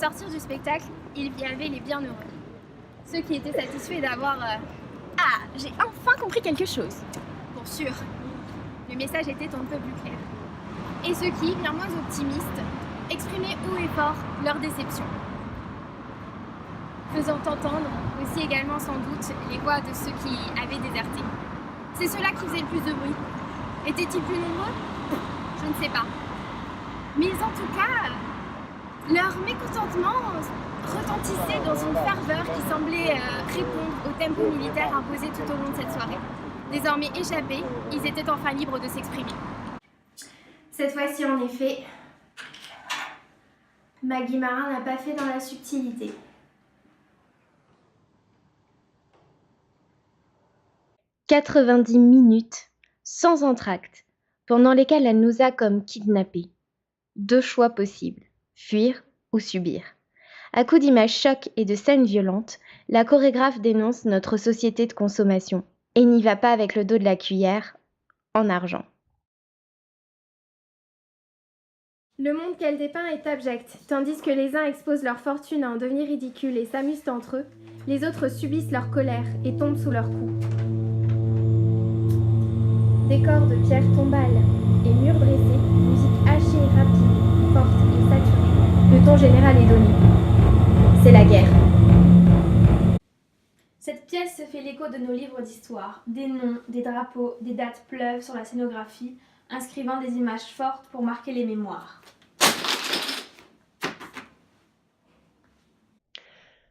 sortir du spectacle, il y avait les bienheureux. Ceux qui étaient satisfaits d'avoir Ah, j'ai enfin compris quelque chose. Pour sûr, le message était un peu plus clair. Et ceux qui, bien moins optimistes, exprimaient haut et fort leur déception, faisant entendre aussi également sans doute les voix de ceux qui avaient déserté. C'est ceux-là qui faisaient le plus de bruit. Étaient-ils plus nombreux? Je ne sais pas. Mais en tout cas, leur mécontentement retentissait dans une ferveur qui semblait répondre au tempo militaire imposé tout au long de cette soirée. Désormais échappés, ils étaient enfin libres de s'exprimer. Cette fois-ci, en effet, Maggie Marin n'a pas fait dans la subtilité. « 90 minutes, sans entracte, pendant lesquelles elle nous a comme kidnappés. 2 choix possibles, fuir ou subir. À coups d'images chocs et de scènes violentes, la chorégraphe dénonce notre société de consommation et n'y va pas avec le dos de la cuillère, en argent. Le monde qu'elle dépeint est abject, tandis que les uns exposent leur fortune à en devenir ridicule et s'amusent entre eux, les autres subissent leur colère et tombent sous leurs coups. Décors de pierre tombale et murs dressés, musique hachée, rapide, forte et saturée, le ton général est donné. C'est la guerre. Cette pièce se fait l'écho de nos livres d'histoire. Des noms, des drapeaux, des dates pleuvent sur la scénographie, inscrivant des images fortes pour marquer les mémoires.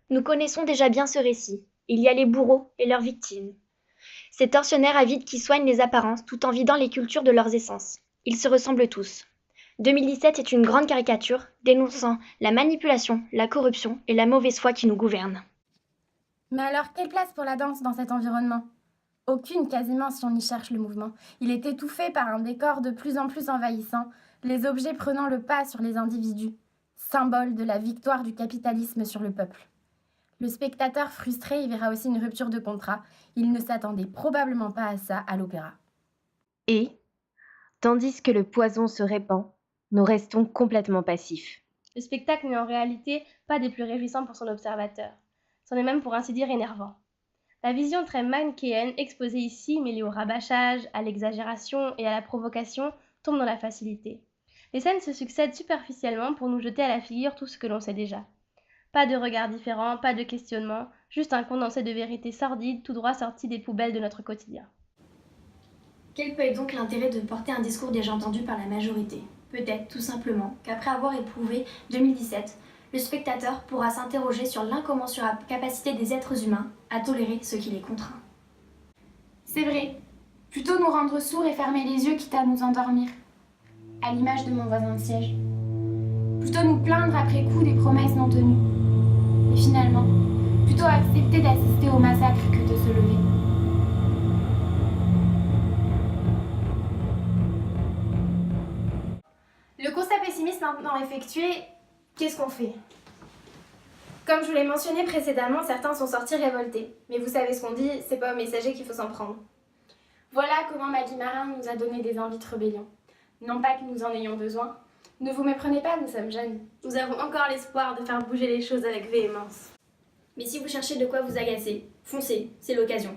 Nous connaissons déjà bien ce récit. Il y a les bourreaux et leurs victimes. Ces tortionnaires avides qui soignent les apparences tout en vidant les cultures de leurs essences. Ils se ressemblent tous. 2017 est une grande caricature dénonçant la manipulation, la corruption et la mauvaise foi qui nous gouvernent. Mais alors, quelle place pour la danse dans cet environnement? Aucune quasiment si on y cherche le mouvement. Il est étouffé par un décor de plus en plus envahissant, les objets prenant le pas sur les individus, symbole de la victoire du capitalisme sur le peuple. Le spectateur frustré y verra aussi une rupture de contrat. Il ne s'attendait probablement pas à ça à l'opéra. Et, tandis que le poison se répand, nous restons complètement passifs. Le spectacle n'est en réalité pas des plus réjouissants pour son observateur. C'en est même pour ainsi dire énervant. La vision très manichéenne exposée ici, mêlée au rabâchage, à l'exagération et à la provocation, tombe dans la facilité. Les scènes se succèdent superficiellement pour nous jeter à la figure tout ce que l'on sait déjà. Pas de regard différent, pas de questionnement, juste un condensé de vérités sordides tout droit sorties des poubelles de notre quotidien. Quel peut être donc l'intérêt de porter un discours déjà entendu par la majorité? Peut-être tout simplement qu'après avoir éprouvé 2017, le spectateur pourra s'interroger sur l'incommensurable capacité des êtres humains à tolérer ce qui les contraint. C'est vrai. Plutôt nous rendre sourds et fermer les yeux quitte à nous endormir. À l'image de mon voisin de siège. Plutôt nous plaindre après coup des promesses non tenues. Et finalement, plutôt accepter d'assister au massacre que de se lever. Le constat pessimiste maintenant effectué, qu'est-ce qu'on fait? Comme je vous l'ai mentionné précédemment, certains sont sortis révoltés. Mais vous savez ce qu'on dit, c'est pas au messager qu'il faut s'en prendre. Voilà comment Maggie Marin nous a donné des envies de rébellion. Non pas que nous en ayons besoin. Ne vous méprenez pas, nous sommes jeunes. Nous avons encore l'espoir de faire bouger les choses avec véhémence. Mais si vous cherchez de quoi vous agacer, foncez, c'est l'occasion.